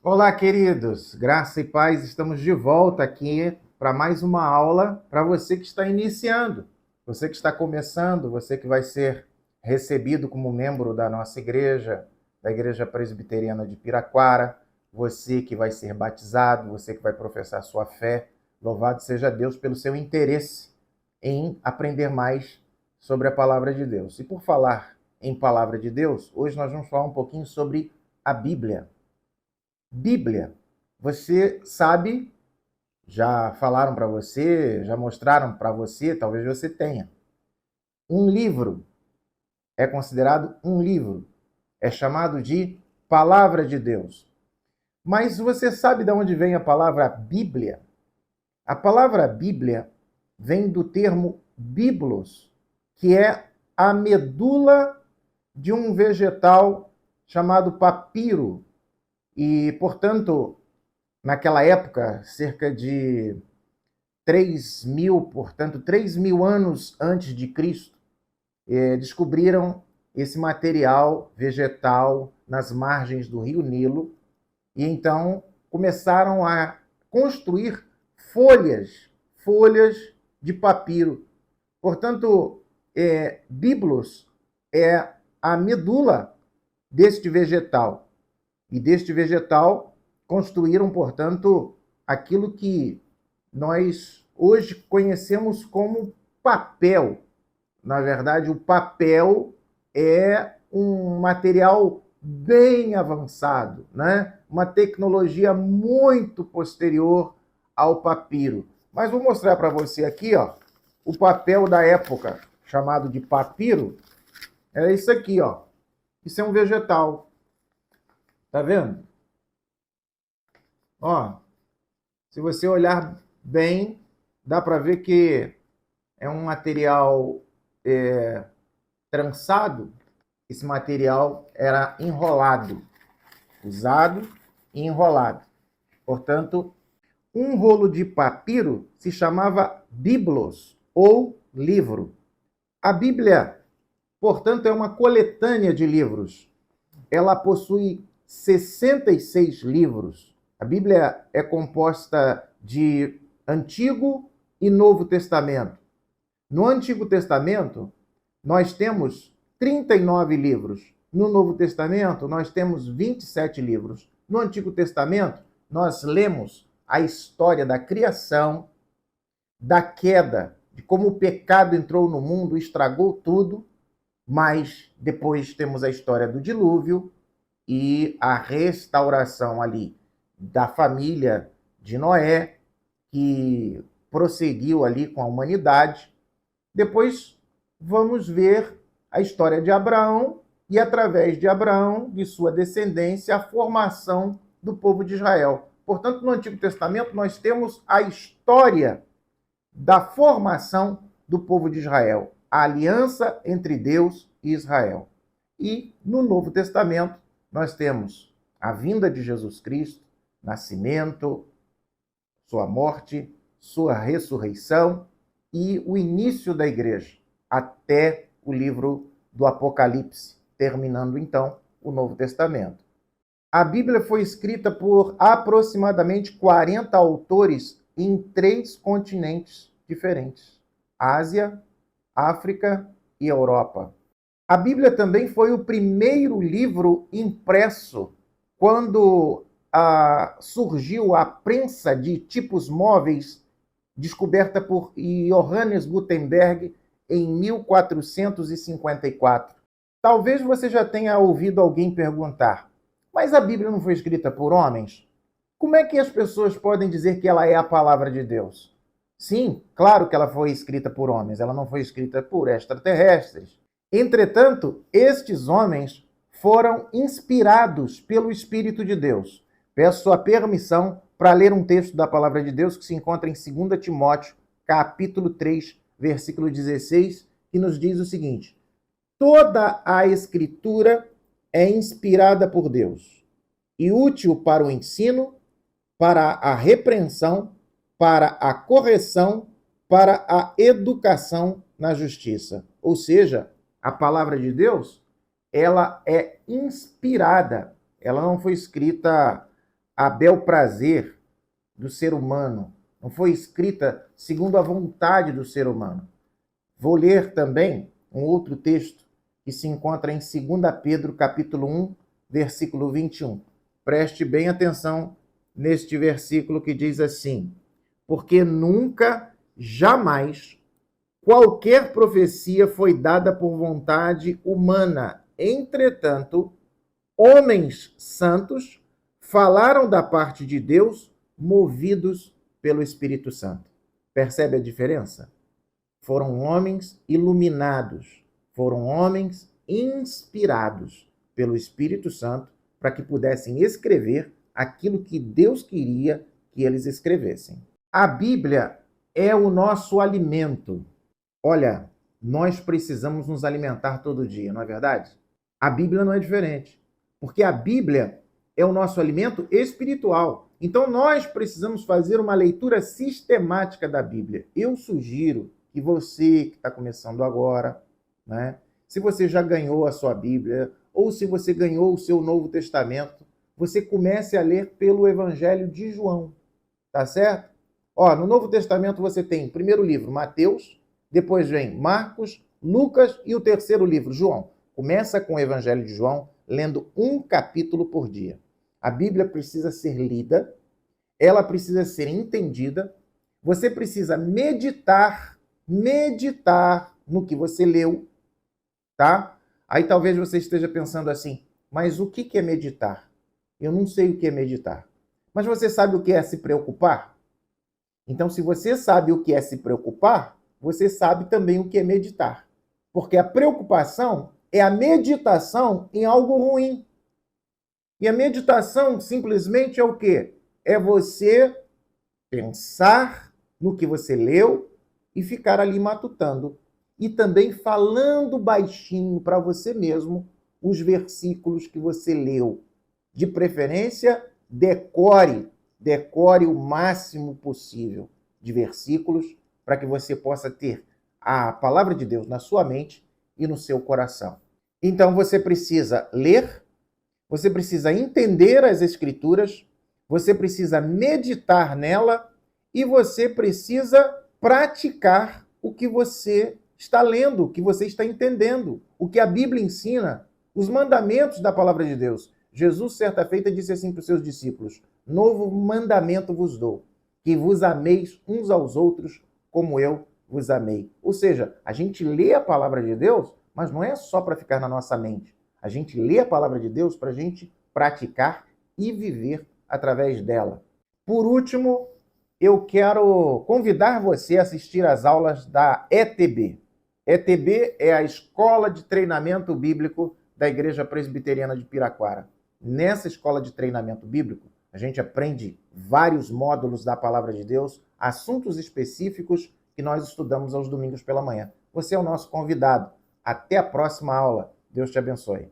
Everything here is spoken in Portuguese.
Olá, queridos. Graça e paz. Estamos de volta aqui para mais uma aula para você que está iniciando, você que está começando, você que vai ser recebido como membro da nossa igreja, da Igreja Presbiteriana de Piraquara, você que vai ser batizado, você que vai professar sua fé. Louvado seja Deus pelo seu interesse em aprender mais sobre a palavra de Deus. E por falar em palavra de Deus, hoje nós vamos falar um pouquinho sobre a Bíblia. Bíblia, você sabe, já falaram para você, já mostraram para você, talvez você tenha. Um livro é considerado um livro, é chamado de Palavra de Deus. Mas você sabe de onde vem a palavra Bíblia? A palavra Bíblia vem do termo biblos, que é a medula de um vegetal chamado papiro. E, portanto, naquela época, cerca de 3.000, portanto, 3.000 anos antes de Cristo, descobriram esse material vegetal nas margens do rio Nilo e então começaram a construir folhas de papiro. Portanto, biblos é a medula deste vegetal. E deste vegetal construíram, portanto, aquilo que nós hoje conhecemos como papel. Na verdade, o papel é um material bem avançado, né? Uma tecnologia muito posterior ao papiro. Mas vou mostrar para você aqui, ó, o papel da época, chamado de papiro. É isso aqui, ó. Isso é um vegetal. Tá vendo? Ó, se você olhar bem, dá para ver que é um material trançado. Esse material era enrolado, usado e enrolado. Portanto, um rolo de papiro se chamava biblos, ou livro. A Bíblia, portanto, é uma coletânea de livros. Ela possui 66 livros. A Bíblia é composta de Antigo e Novo Testamento. No Antigo Testamento, nós temos 39 livros. No Novo Testamento, nós temos 27 livros. No Antigo Testamento, nós lemos a história da criação, da queda, de como o pecado entrou no mundo, estragou tudo, mas depois temos a história do dilúvio e a restauração ali da família de Noé, que prosseguiu ali com a humanidade. Depois vamos ver a história de Abraão e, através de Abraão, de sua descendência, a formação do povo de Israel. Portanto, no Antigo Testamento, nós temos a história da formação do povo de Israel, a aliança entre Deus e Israel. E no Novo Testamento, nós temos a vinda de Jesus Cristo, nascimento, sua morte, sua ressurreição e o início da igreja, até o livro do Apocalipse, terminando então o Novo Testamento. A Bíblia foi escrita por aproximadamente 40 autores em 3 continentes diferentes: Ásia, África e Europa. A Bíblia também foi o primeiro livro impresso quando surgiu a prensa de tipos móveis, descoberta por Johannes Gutenberg em 1454. Talvez você já tenha ouvido alguém perguntar: mas a Bíblia não foi escrita por homens? Como é que as pessoas podem dizer que ela é a palavra de Deus? Sim, claro que ela foi escrita por homens, ela não foi escrita por extraterrestres. Entretanto, estes homens foram inspirados pelo Espírito de Deus. Peço sua permissão para ler um texto da palavra de Deus que se encontra em 2 Timóteo, capítulo 3, versículo 16, que nos diz o seguinte: toda a Escritura é inspirada por Deus e útil para o ensino, para a repreensão, para a correção, para a educação na justiça. Ou seja, a palavra de Deus, ela é inspirada. Ela não foi escrita a bel prazer do ser humano, não foi escrita segundo a vontade do ser humano. Vou ler também um outro texto que se encontra em 2 Pedro, capítulo 1, versículo 21. Preste bem atenção neste versículo que diz assim: porque nunca, jamais, qualquer profecia foi dada por vontade humana. Entretanto, homens santos falaram da parte de Deus, movidos pelo Espírito Santo. Percebe a diferença? Foram homens iluminados, foram homens inspirados pelo Espírito Santo para que pudessem escrever aquilo que Deus queria que eles escrevessem. A Bíblia é o nosso alimento. Olha, nós precisamos nos alimentar todo dia, não é verdade? A Bíblia não é diferente, porque a Bíblia é o nosso alimento espiritual. Então nós precisamos fazer uma leitura sistemática da Bíblia. Eu sugiro que você que está começando agora, né, se você já ganhou a sua Bíblia, ou se você ganhou o seu Novo Testamento, você comece a ler pelo Evangelho de João, tá certo? Ó, no Novo Testamento você tem o primeiro livro, Mateus, depois vem Marcos, Lucas e o terceiro livro, João. Começa com o Evangelho de João, lendo um capítulo por dia. A Bíblia precisa ser lida, ela precisa ser entendida, você precisa meditar no que você leu, tá? Aí talvez você esteja pensando assim, mas o que é meditar? Eu não sei o que é meditar. Mas você sabe o que é se preocupar? Então, se você sabe o que é se preocupar, você sabe também o que é meditar. Porque a preocupação é a meditação em algo ruim. E a meditação simplesmente é o quê? É você pensar no que você leu e ficar ali matutando. E também falando baixinho para você mesmo os versículos que você leu. De preferência, decore o máximo possível de versículos para que você possa ter a palavra de Deus na sua mente e no seu coração. Então você precisa ler, você precisa entender as Escrituras, você precisa meditar nela e você precisa praticar o que você está lendo, o que você está entendendo, o que a Bíblia ensina, os mandamentos da palavra de Deus. Jesus, certa feita, disse assim para os seus discípulos: novo mandamento vos dou, que vos ameis uns aos outros como eu vos amei. Ou seja, a gente lê a palavra de Deus, mas não é só para ficar na nossa mente. A gente lê a palavra de Deus para a gente praticar e viver através dela. Por último, eu quero convidar você a assistir às aulas da ETB. ETB é a Escola de Treinamento Bíblico da Igreja Presbiteriana de Piraquara. Nessa escola de treinamento bíblico, a gente aprende vários módulos da palavra de Deus, assuntos específicos que nós estudamos aos domingos pela manhã. Você é o nosso convidado. Até a próxima aula. Deus te abençoe.